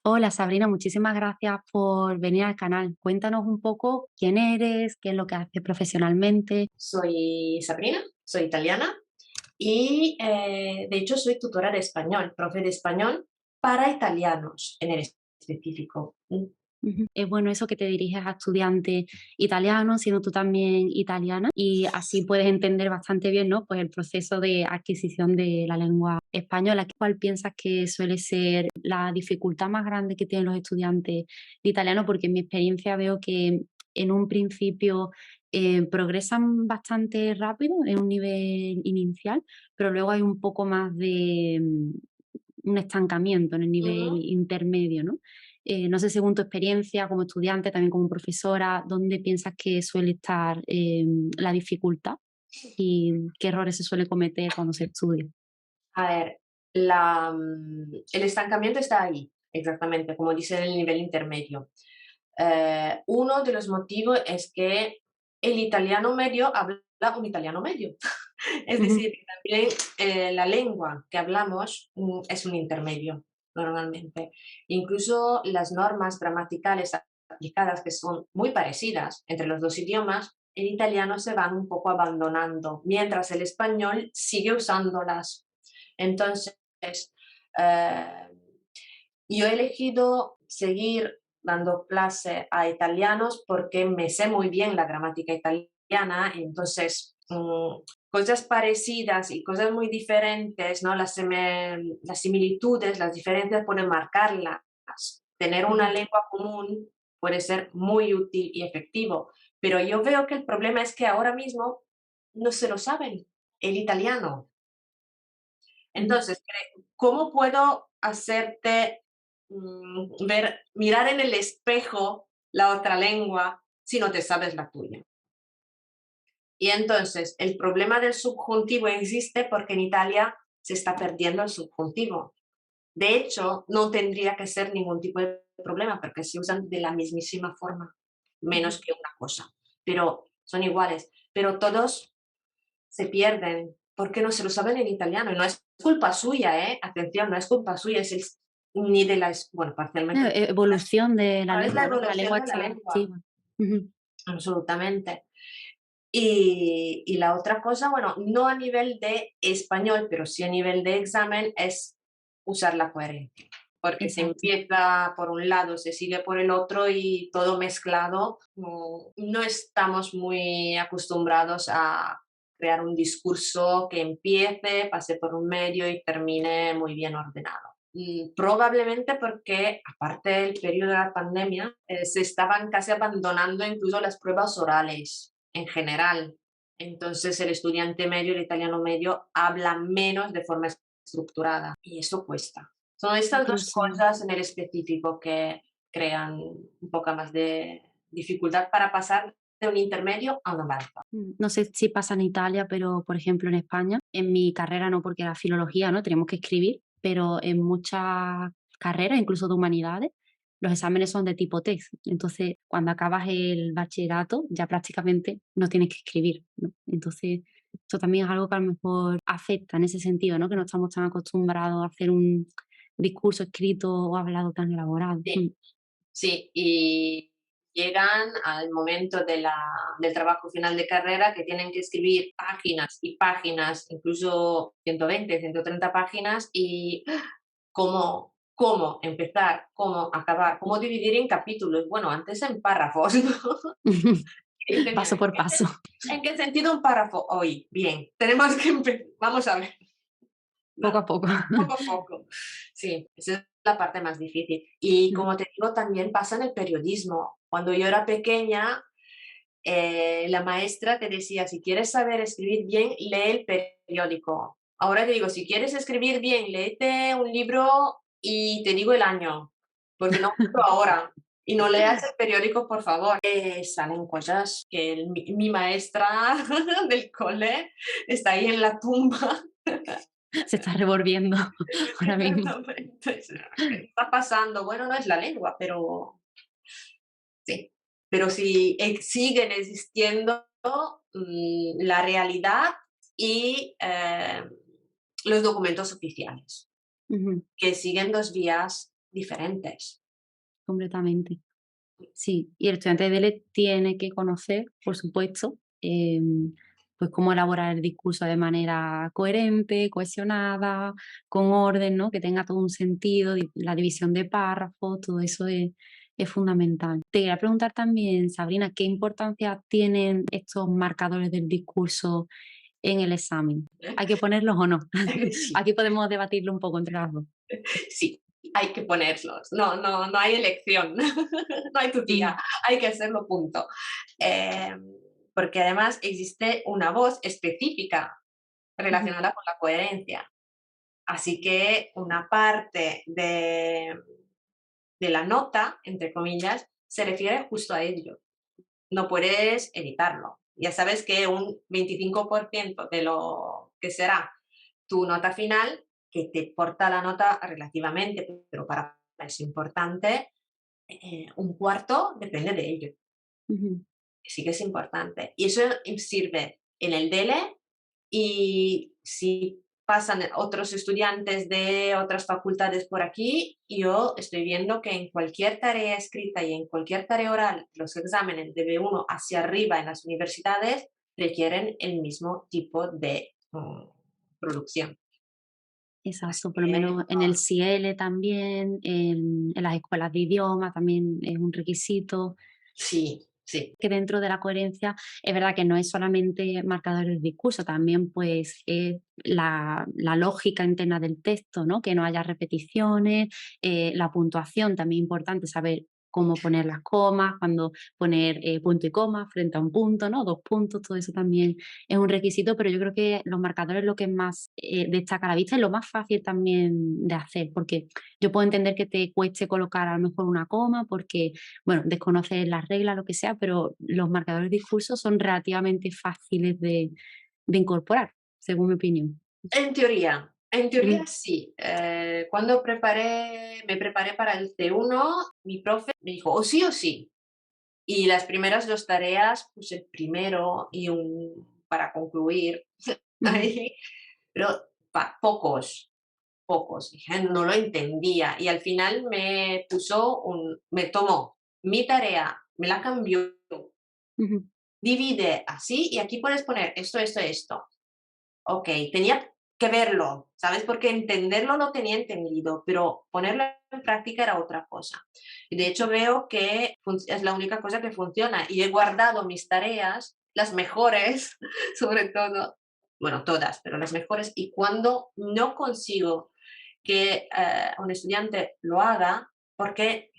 Hola Sabrina, muchísimas gracias por venir al canal. Cuéntanos un poco quién eres, qué es lo que haces profesionalmente. Soy Sabrina, soy italiana y de hecho soy tutora de español, profe de español para italianos en el específico. Ujú. Es bueno eso que te diriges a estudiantes italianos, siendo tú también italiana, y así puedes entender bastante bien, ¿no? Pues el proceso de adquisición de la lengua española. ¿Cuál piensas que suele ser la dificultad más grande que tienen los estudiantes de italiano? Porque en mi experiencia veo que en un principio progresan bastante rápido en un nivel inicial, pero luego hay un poco más de un estancamiento en el nivel Ujú. intermedio, ¿no? No sé, según tu experiencia como estudiante, también como profesora, ¿dónde piensas que suele estar la dificultad y qué errores se suele cometer cuando se estudia? A ver, el estancamiento está ahí, exactamente, como dice en el nivel intermedio. Uno de los motivos es que el italiano medio habla un italiano medio. Es Ujú. decir, que también la lengua que hablamos es un intermedio normalmente. Incluso las normas gramaticales aplicadas, que son muy parecidas entre los dos idiomas, el italiano se van un poco abandonando, mientras el español sigue usándolas. Entonces, eh, yo he elegido seguir dando clase a italianos porque me sé muy bien la gramática italiana, y entonces cosas parecidas y cosas muy diferentes, ¿no? Las similitudes, las diferencias pueden marcarlas. Tener una Ujú. lengua común puede ser muy útil y efectivo, pero yo veo que el problema es que ahora mismo no se lo saben el italiano. Ujú. Entonces, ¿cómo puedo hacerte mirar en el espejo la otra lengua si no te sabes la tuya? Y entonces, el problema del subjuntivo existe porque en Italia se está perdiendo el subjuntivo. De hecho, no tendría que ser ningún tipo de problema porque se usan de la mismísima forma, Ujú. menos que una cosa, pero son iguales. Pero todos se pierden porque no se lo saben en italiano. Y no es culpa suya, ¿eh? Atención, no es culpa suya, ni de bueno, parcialmente Evolución de la es la lengua, ¿no? Que la evolución lengua de la está lengua, activa. Ujú. absolutamente. Y la otra cosa, bueno, no a nivel de español, pero sí a nivel de examen, es usar la coherencia. Porque se Exacto. empieza por un lado, se sigue por el otro y todo mezclado. No estamos muy acostumbrados a crear un discurso que empiece, pase por un medio y termine muy bien ordenado. Probablemente porque, aparte del periodo de la pandemia, se estaban casi abandonando incluso las pruebas orales en general. Entonces el estudiante medio, el italiano medio, habla menos de forma estructurada y eso cuesta. Son estas dos Incluso cosas en el específico que crean un poco más de dificultad para pasar de un intermedio a un avanzado. no sé si pasa en Italia, pero por ejemplo en España, en mi carrera no, porque era filología, ¿no? Teníamos que escribir, pero en muchas carreras, incluso de humanidades, los exámenes son de tipo test. Entonces, cuando acabas el bachillerato, ya prácticamente no tienes que escribir, ¿no? Entonces, esto también es algo que a lo mejor afecta en ese sentido, ¿no? Que no estamos tan acostumbrados a hacer un discurso escrito o hablado tan elaborado. Sí, sí, y llegan al momento del trabajo final de carrera que tienen que escribir páginas y páginas, incluso 120, 130 páginas, y cómo empezar, cómo acabar, cómo dividir en capítulos. Bueno, antes en párrafos, ¿no? Y dice, mira, Paso por paso, ¿en qué sentido un párrafo? Hoy, bien, tenemos que empezar. Vamos a ver. poco Nada, a poco. poco a poco. Sí, esa es la parte más difícil. Y como te digo, también pasa en el periodismo. Cuando yo era pequeña, la maestra te decía, si quieres saber escribir bien, lee el periódico. Ahora te digo, si quieres escribir bien, léete un libro y te digo el año, porque no justo ahora. Y no leas el periódico, por favor. Salen cosas que mi maestra del cole está ahí en la tumba. Se está revolviendo ahora mismo. Exactamente. ¿Qué está pasando? Bueno, no es la lengua, pero sí. Pero sí siguen existiendo la realidad y los documentos oficiales, Ujú. que siguen dos vías diferentes. completamente. Sí, y el estudiante de DELE tiene que conocer, por supuesto, pues cómo elaborar el discurso de manera coherente, cohesionada, con orden, ¿no? Que tenga todo un sentido, la división de párrafos, todo eso es fundamental. Te quería preguntar también, Sabrina, ¿qué importancia tienen estos marcadores del discurso en el examen? ¿Hay que ponerlos o no? Sí, Aquí podemos debatirlo un poco entre las dos. sí, hay que ponerlos. No, no, no hay elección. No hay tu tía. Ujú, Hay que hacerlo, punto. Eh, Porque además existe una voz específica ujú, relacionada con la coherencia. Así que una parte de la nota, entre comillas, se refiere justo a ello. No puedes evitarlo. Ya sabes que un 25% de lo que será tu nota final, que te porta la nota relativamente, pero para es importante, un cuarto depende de ello. ujú. Sí que es importante. Y eso sirve en el DELE y si pasan otros estudiantes de otras facultades por aquí, yo estoy viendo que en cualquier tarea escrita y en cualquier tarea oral, los exámenes de B1 hacia arriba en las universidades requieren el mismo tipo de producción. Así Exacto, por lo que menos en el CIEL también, en las escuelas de idioma también es un requisito, sí, sí, que dentro de la coherencia es verdad que no es solamente marcadores de discurso, también pues la lógica interna del texto, ¿no? Que no haya repeticiones, la puntuación también importante, saber cómo poner las comas, cuando poner punto y coma frente a un punto, ¿no? Dos puntos, todo eso también es un requisito, pero yo creo que los marcadores es lo que más destaca a la vista y lo más fácil también de hacer, porque yo puedo entender que te cueste colocar a lo mejor una coma porque bueno, desconoces las reglas, lo que sea, pero los marcadores de discurso son relativamente fáciles de incorporar, según mi opinión. en teoría Ujú, sí. Cuando me preparé para el C1, mi profe me dijo, o sí. Y las primeras 2 tareas puse primero y un para concluir ujú, ahí, pero pocos, pocos. Dije, no lo entendía. Y al final me tomó mi tarea, me la cambió, ujú. divide así y aquí puedes poner esto, esto, esto. Ok, tenía que verlo, ¿sabes? Porque entenderlo no tenía entendido, pero ponerlo en práctica era otra cosa. Y de hecho veo que es la única cosa que funciona y he guardado mis tareas, las mejores, sobre todo, bueno, todas, pero las mejores, y cuando no consigo que un estudiante lo haga, porque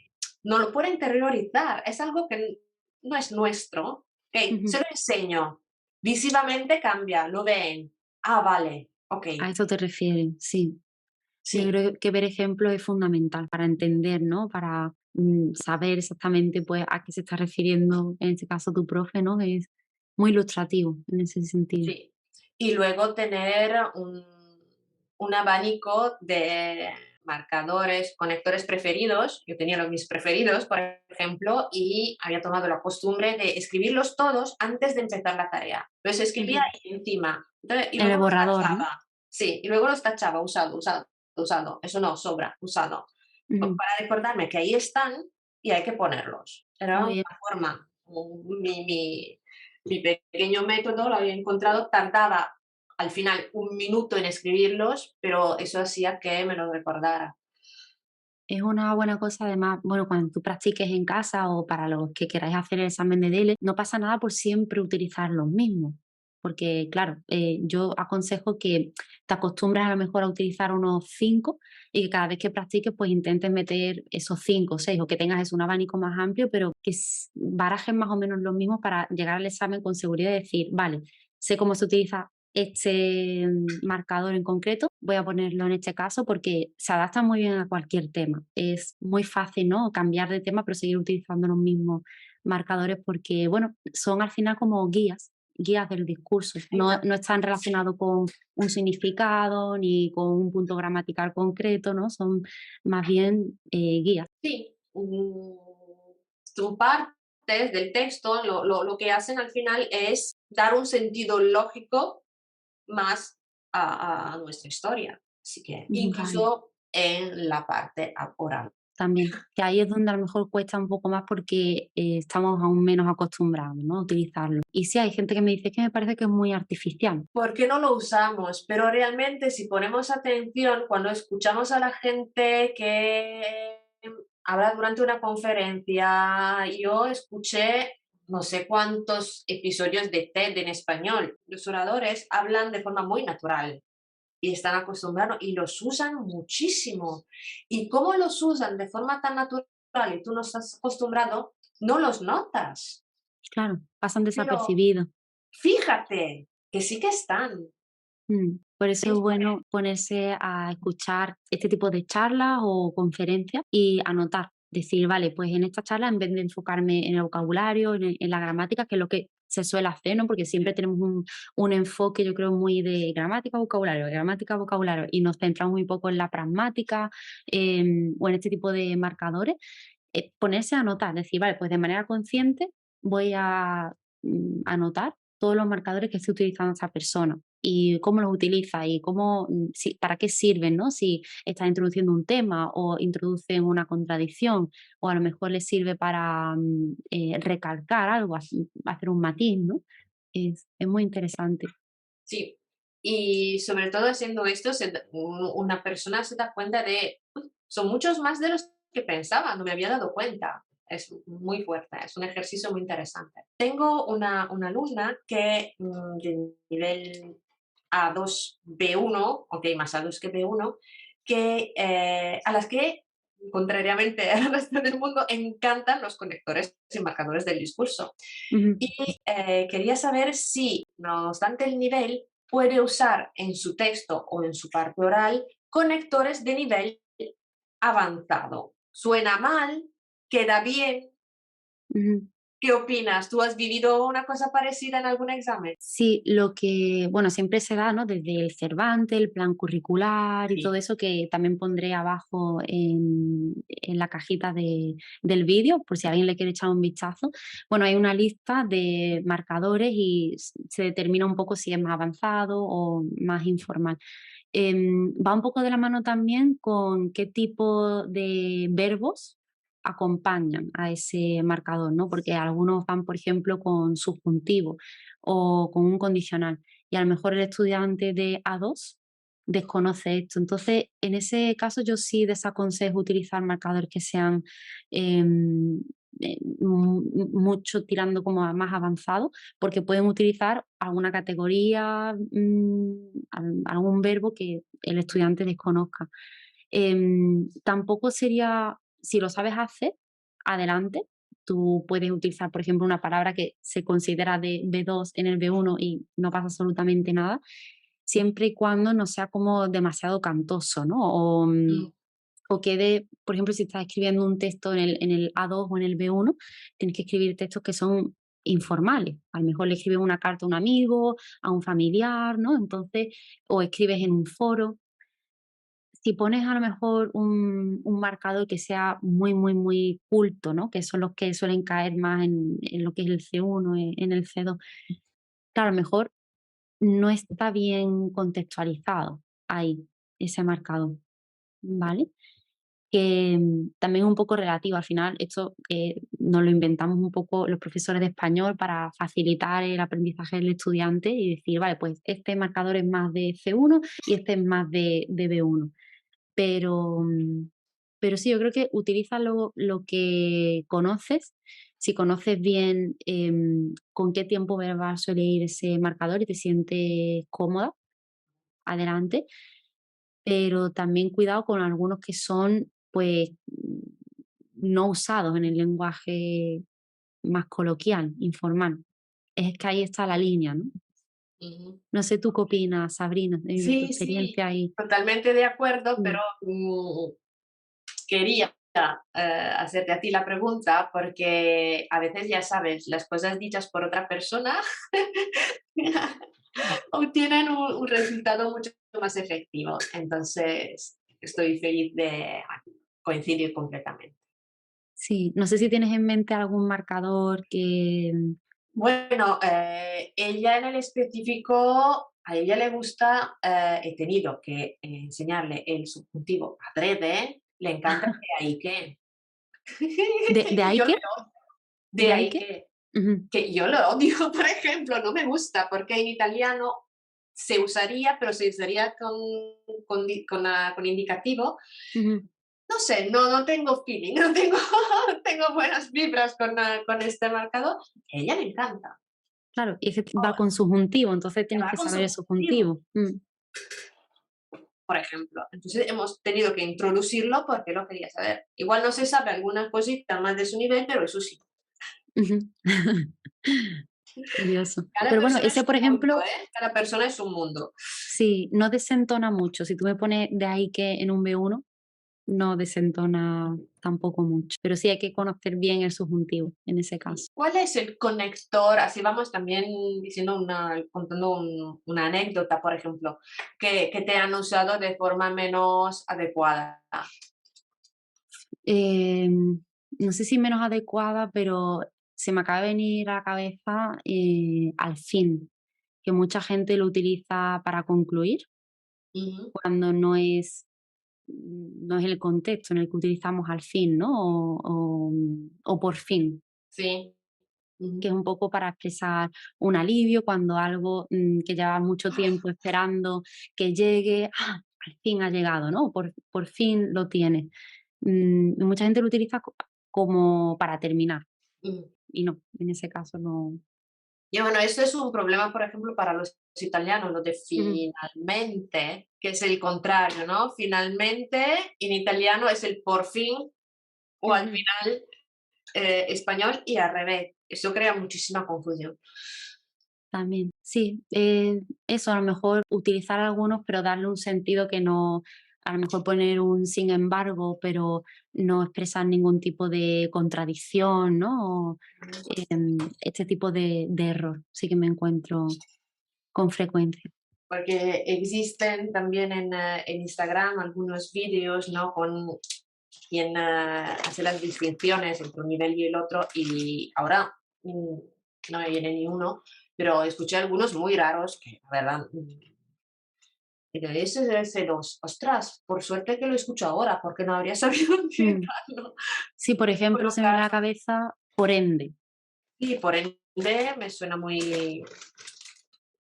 no lo puede interiorizar, es algo que no es nuestro, ok, Ujú. se lo enseño, visivamente cambia, lo ven, ah, vale, ok, A eso te refieres, sí. Yo sí, creo que ver ejemplos es fundamental para entender, ¿no? Para saber exactamente pues, a qué se está refiriendo, en este caso tu profe, ¿no? Es muy ilustrativo en ese sentido. sí. Y luego tener un abanico de marcadores, conectores preferidos. Yo tenía los mis preferidos, por ejemplo, y había tomado la costumbre de escribirlos todos antes de empezar la tarea. Entonces escribía Ujú. ahí encima y En el luego los borrador, ¿no? tachaba. Sí, y luego los tachaba, usado, usado, usado. Eso no, sobra, usado. Ujú. Para recordarme que ahí están y hay que ponerlos. Era Muy una bien. forma. Mi pequeño método lo había encontrado, tardaba al final un minuto en escribirlos, pero eso hacía que me lo recordara. Es una buena cosa, además, bueno, cuando tú practiques en casa o para los que queráis hacer el examen de DELE, no pasa nada por siempre utilizar los mismos. Porque, claro, yo aconsejo que te acostumbres a lo mejor a utilizar unos 5 y que cada vez que practiques, pues intentes meter esos 5 o 6 o que tengas un abanico más amplio, pero que barajes más o menos los mismos para llegar al examen con seguridad y decir, vale, sé cómo se utiliza este marcador en concreto, voy a ponerlo en este caso porque se adapta muy bien a cualquier tema. Es muy fácil, ¿no? Cambiar de tema, pero seguir utilizando los mismos marcadores porque, bueno, son al final como guías, guías del discurso. No, no están relacionados con un significado ni con un punto gramatical concreto, ¿no? Son más bien guías. Sí, son partes del texto, lo que hacen al final es dar un sentido lógico más a nuestra historia. Así que Ujú, vale. incluso en la parte oral. también, que ahí es donde a lo mejor cuesta un poco más porque estamos aún menos acostumbrados, ¿no? A utilizarlo. Y sí, hay gente que me dice que me parece que es muy artificial. ¿Por qué no lo usamos? Pero realmente si ponemos atención, cuando escuchamos a la gente que habla durante una conferencia, yo escuché no sé cuántos episodios de TED en español. Los oradores hablan de forma muy natural y están acostumbrados y los usan muchísimo. Y cómo los usan de forma tan natural y tú no estás acostumbrado, no los notas. Claro, pasan Pero desapercibidos. fíjate que sí que están. Por eso es Es bueno ponerse a escuchar este tipo de charlas o conferencias y anotar. Decir, vale, pues en esta charla, en vez de enfocarme en el vocabulario, en la gramática, que es lo que se suele hacer, ¿no? Porque siempre tenemos un enfoque, yo creo, muy de gramática, vocabulario, y nos centramos muy poco en la pragmática o en este tipo de marcadores. Ponerse a anotar, decir, vale, pues de manera consciente voy a anotar todos los marcadores que esté utilizando esta persona y cómo los utiliza y cómo, para qué sirven, ¿no? Si está introduciendo un tema o introducen una contradicción o a lo mejor les sirve para recalcar algo, hacer un matiz, ¿no? Es muy interesante. sí. Y sobre todo haciendo esto, una persona se da cuenta de, "Uy, son muchos más de los que pensaba, no me había dado cuenta". Es muy fuerte, es un ejercicio muy interesante. Tengo una alumna que de nivel A2, B1, ok, más A2 que B1, a las que, contrariamente al resto del mundo, encantan los conectores y marcadores del discurso. Ujú. Y quería saber si, no obstante el nivel, puede usar en su texto o en su parte oral conectores de nivel avanzado. ¿Suena mal? ¿Queda bien? Ujú. ¿Qué opinas? ¿Tú has vivido una cosa parecida en algún examen? Sí, lo que, bueno, siempre se da, ¿no? Desde el Cervantes, el plan curricular y Sí. todo eso que también pondré abajo en la cajita del vídeo, por si alguien le quiere echar un vistazo. Bueno, hay una lista de marcadores y se determina un poco si es más avanzado o más informal. Va un poco de la mano también con qué tipo de verbos acompañan a ese marcador, ¿no? Porque algunos van, por ejemplo, con subjuntivo o con un condicional y a lo mejor el estudiante de A2 desconoce esto. Entonces, en ese caso yo sí desaconsejo utilizar marcadores que sean em, mucho tirando como a más avanzado, porque pueden utilizar alguna categoría, algún verbo que el estudiante desconozca. Tampoco sería, si lo sabes hacer, adelante. Tú puedes utilizar, por ejemplo, una palabra que se considera de B2 en el B1 y no pasa absolutamente nada, siempre y cuando no sea como demasiado cantoso, ¿no? Mm, O quede, por ejemplo, si estás escribiendo un texto en el A2 o en el B1, tienes que escribir textos que son informales. A lo mejor le escribes una carta a un amigo, a un familiar, ¿no? Entonces, o escribes en un foro. Si pones a lo mejor un marcador que sea muy, muy, muy culto, ¿no? Que son los que suelen caer más en lo que es el C1, en el C2, claro, a lo mejor no está bien contextualizado ahí, ese marcador, ¿vale? Que también es un poco relativo. Al final, esto nos lo inventamos un poco los profesores de español para facilitar el aprendizaje del estudiante y decir, vale, pues este marcador es más de C1 y este es más de B1. Pero, pero sí, yo creo que utiliza lo que conoces. Si conoces bien con qué tiempo verbal suele ir ese marcador y te sientes cómoda, adelante. Pero también cuidado con algunos que son, pues, no usados en el lenguaje más coloquial, informal. Es que ahí está la línea, ¿no? ujú. No sé tú qué opinas, Sabrina, de tu Sí, sí, experiencia ahí. totalmente de acuerdo, Mm, pero quería hacerte a ti la pregunta porque a veces ya sabes, las cosas dichas por otra persona obtienen un resultado mucho más efectivo. Entonces, estoy feliz de coincidir completamente. sí, no sé si tienes en mente algún marcador que Bueno, ella en el específico, a ella le gusta, he tenido que enseñarle el subjuntivo adrede, le encanta de ahí que. ¿De ahí Yo le qué? de ¿De ahí ahí qué? Ujú, que yo lo odio, por ejemplo, no me gusta, porque en italiano se usaría, pero se usaría con indicativo. ujú. No sé, no tengo feeling, no tengo tengo buenas vibras con este marcador. A ella le encanta, Claro, y es que va con subjuntivo, entonces que tienes va que con saber el subjuntivo, subjuntivo. por ejemplo. Entonces hemos tenido que introducirlo porque lo quería saber. Igual no se sabe algunas cositas más de su nivel, pero eso sí. Ujú. Curioso. Cada Pero bueno, persona es ese, por un mundo, ejemplo, ¿eh? Cada persona es un mundo. sí, no desentona mucho. Si tú me pones de ahí que en un B1, no desentona tampoco mucho. Pero sí hay que conocer bien el subjuntivo en ese caso. ¿Cuál es el conector? Así vamos también diciendo contando una anécdota, por ejemplo, que te han usado de forma menos adecuada. No sé si menos adecuada, pero se me acaba de venir a la cabeza al fin, que mucha gente lo utiliza para concluir Ujú, cuando no es el contexto en el que utilizamos al fin, ¿no? O por fin, sí. que Ujú, es un poco para expresar un alivio cuando algo que lleva mucho tiempo esperando que llegue, al fin ha llegado, ¿no? Por fin lo tiene. Y mucha gente lo utiliza como para terminar, ujú. y no, en ese caso no. Y bueno, esto es un problema, por ejemplo, para los italianos, lo de Ujú, finalmente, que es el contrario, ¿no? Finalmente en italiano es el por fin o al ujú. final español y al revés. Eso crea muchísima confusión. También, sí, eso, a lo mejor utilizar algunos, pero darle un sentido que no, a lo mejor poner un sin embargo, pero no expresar ningún tipo de contradicción, ¿no? O, este tipo de error sí que me encuentro con frecuencia. Porque existen también en Instagram algunos vídeos, ¿no? Con quien hace las distinciones entre un nivel y el otro y ahora no me viene ni uno, pero escuché algunos muy raros que, la verdad, pero ese debe ser ostras, por suerte que lo escucho ahora, porque no habría sabido Mm. utilizarlo, Sí, por ejemplo, se me viene a la colocarlo. cabeza por ende, Y por ende me suena muy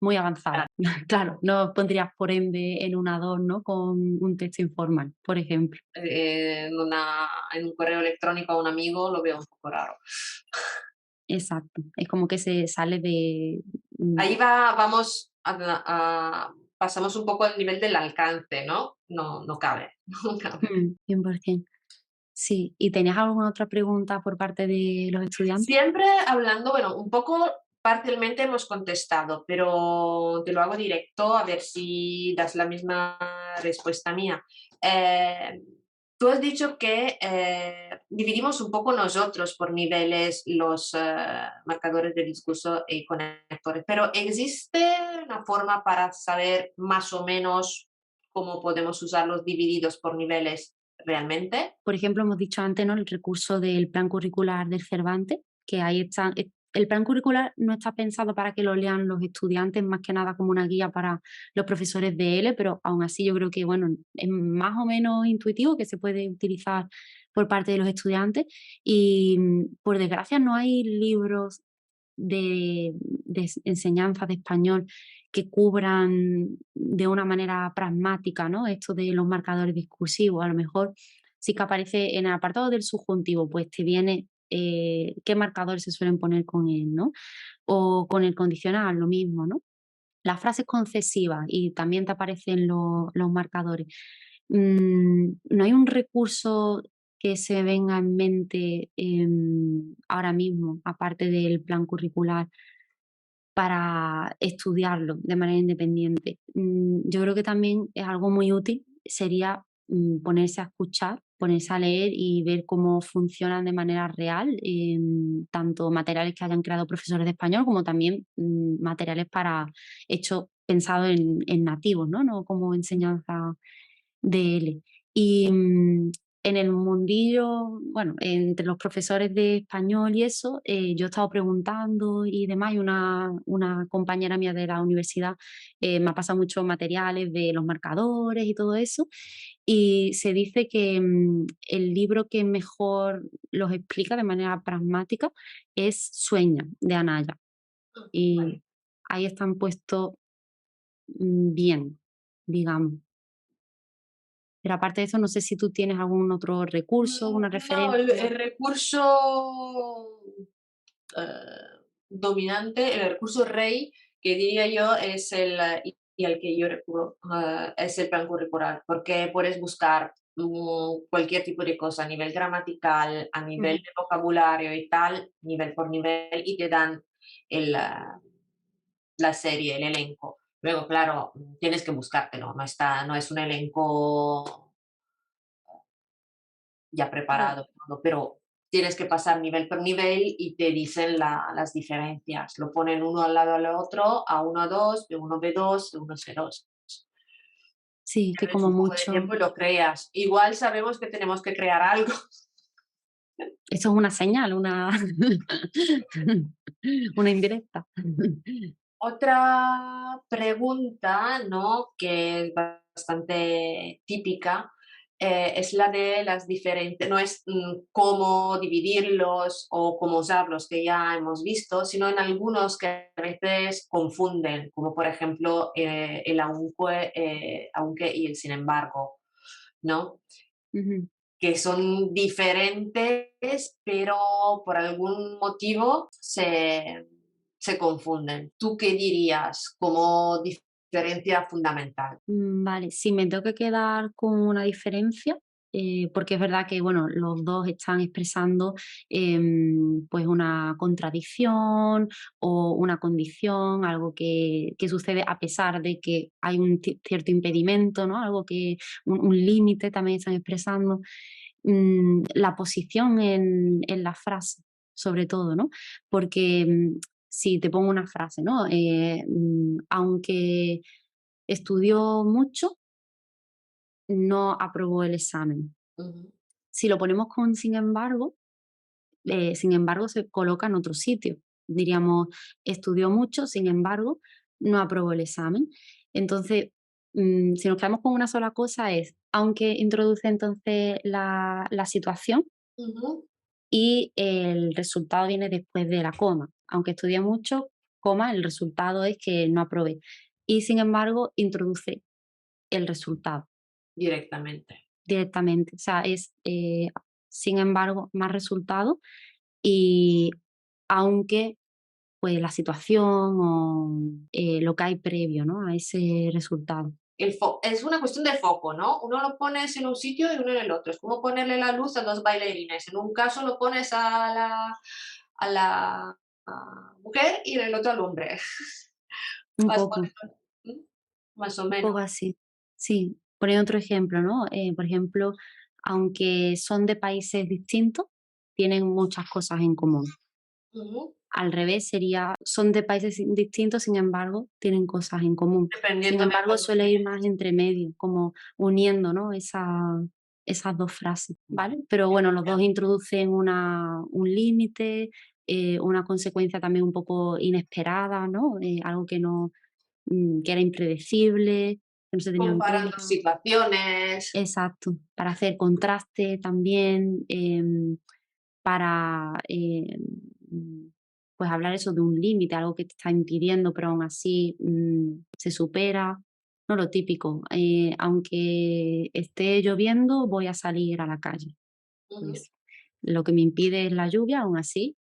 muy avanzado. Claro, no pondrías por ende en una 2, ¿no? Con un texto informal, por ejemplo. en un correo electrónico a un amigo, lo veo un poco raro. Exacto, es como que se sale de, mm, Ahí vamos pasamos un poco al nivel del alcance, ¿no? No cabe, no cabe. 100%. Sí, ¿y tenías alguna otra pregunta por parte de los estudiantes? Siempre hablando, bueno, un poco parcialmente hemos contestado, pero te lo hago directo a ver si das la misma respuesta mía. Eh, Tú has dicho que dividimos un poco nosotros por niveles los marcadores de discurso y conectores, pero ¿existe una forma para saber más o menos cómo podemos usarlos divididos por niveles realmente? Por ejemplo, hemos dicho antes, ¿no? El recurso del plan curricular del Cervantes, que ahí está. El plan curricular no está pensado para que lo lean los estudiantes, más que nada como una guía para los profesores de L, pero aún así yo creo que, bueno, es más o menos intuitivo que se puede utilizar por parte de los estudiantes. Y por desgracia no hay libros de enseñanza de español que cubran de una manera pragmática, ¿no? Esto de los marcadores discursivos. A lo mejor sí que aparece en el apartado del subjuntivo, pues te viene qué marcadores se suelen poner con él, ¿no? O con el condicional, lo mismo, ¿no? Las frases concesivas y también te aparecen los marcadores. No hay un recurso que se venga en mente ahora mismo, aparte del plan curricular, para estudiarlo de manera independiente. Yo creo que también es algo muy útil, sería ponerse a escuchar, ponerse a leer y ver cómo funcionan de manera real, tanto materiales que hayan creado profesores de español como también materiales para hechos pensados en nativos, ¿no? No como enseñanza de L. Y en el mundillo, bueno, entre los profesores de español y eso, yo he estado preguntando y demás, y una compañera mía de la universidad me ha pasado muchos materiales de los marcadores y todo eso. Y se dice que el libro que mejor los explica de manera pragmática es Sueña, de Anaya. Vale. Y ahí están puestos bien, digamos. Pero aparte de eso, no sé si tú tienes algún otro recurso, una No, el referencia. recurso dominante, el recurso rey, que diría yo, es y al que yo recurro, es el plan curricular, porque puedes buscar cualquier tipo de cosa a nivel gramatical, a nivel Ujú. de vocabulario y tal, nivel por nivel, y te dan la serie, el elenco. Luego, claro, tienes que buscártelo, no es un elenco ya Claro. preparado, todo, pero tienes que pasar nivel por nivel y te dicen las diferencias. Lo ponen uno al lado del otro, A1, A2, B1, B2, B1, C2. Sí, que Tienes como un poco de mucho. tiempo y lo creas. Igual sabemos que tenemos que crear algo. Eso es una señal, una, una indirecta. Otra pregunta, ¿no? Que es bastante típica, es la de las diferentes, no es cómo dividirlos o cómo usarlos, que ya hemos visto, sino en algunos que a veces confunden, como por ejemplo el aunque y el sin embargo, ¿no? Ujú. Que son diferentes, pero por algún motivo se confunden. ¿Tú qué dirías como diferencia fundamental? Vale, si me tengo que quedar con una diferencia, porque es verdad que, bueno, los dos están expresando pues una contradicción o una condición, algo que sucede a pesar de que hay un cierto impedimento, ¿no? Algo que, un límite también están expresando. La posición en la frase, sobre todo, ¿no? Porque si te pongo una frase, ¿no? Aunque estudió mucho, no aprobó el examen. Ujú, Si lo ponemos con sin embargo se coloca en otro sitio. Diríamos, estudió mucho, sin embargo, no aprobó el examen. Entonces, si nos quedamos con una sola cosa es, aunque introduce entonces la situación ujú, y el resultado viene después de la coma. Aunque estudié mucho, coma, el resultado es que no aprobé. Y sin embargo, introduce el resultado directamente. directamente. O sea, es, sin embargo, más resultado y aunque pues la situación o lo que hay previo, ¿no? A ese resultado. Es una cuestión de foco, ¿no? Uno lo pones en un sitio y uno en el otro. Es como ponerle la luz a dos bailarines. En un caso lo pones a la mujer y en el otro al hombre. Un Vas poco, poniendo, ¿mm? Más o un menos. poco así. Sí, poniendo otro ejemplo, ¿no? Por ejemplo, aunque son de países distintos, tienen muchas cosas en común. Ujú. Al revés sería, son de países distintos, sin embargo, tienen cosas en común. Sin Dependiendo de embargo, por suele dónde. ir más entre medio, como uniendo, ¿no? Esas dos frases, ¿vale? Pero bueno, los dos introducen un límite, una consecuencia también un poco inesperada, ¿no? Algo que no, que era impredecible, que no se tenía en Comparando cuenta. situaciones. Exacto, para hacer contraste también, para pues hablar eso de un límite, algo que te está impidiendo, pero aún así se supera. No lo típico, aunque esté lloviendo, voy a salir a la calle. Ujú. Pues lo que me impide es la lluvia, aún así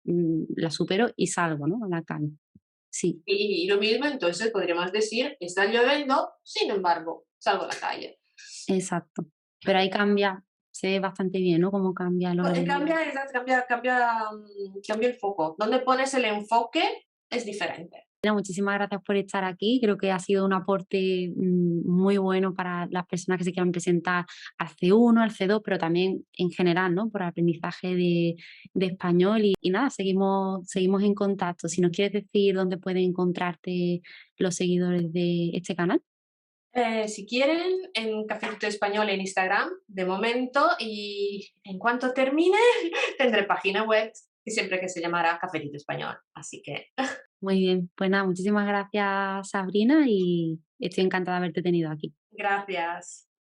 la supero y salgo, ¿no? A la calle. Sí, Y lo mismo, entonces podríamos decir, está lloviendo, sin embargo, salgo a la calle. exacto. Pero ahí cambia, se ve bastante bien, ¿no? Cómo cambia el orden. Cambia el foco. Donde pones el enfoque es diferente. Mira, muchísimas gracias por estar aquí. Creo que ha sido un aporte muy bueno para las personas que se quieran presentar al C1, al C2, pero también en general, ¿no? Por aprendizaje de español. Y nada, seguimos en contacto. Si nos quieres decir dónde pueden encontrarte los seguidores de este canal. Si quieren, en Cafecito Español en Instagram, de momento, y en cuanto termine, tendré página web, y siempre que se llamará Cafecito Español. Así que Muy bien, pues nada, muchísimas gracias Sabrina y estoy encantada de haberte tenido aquí. gracias.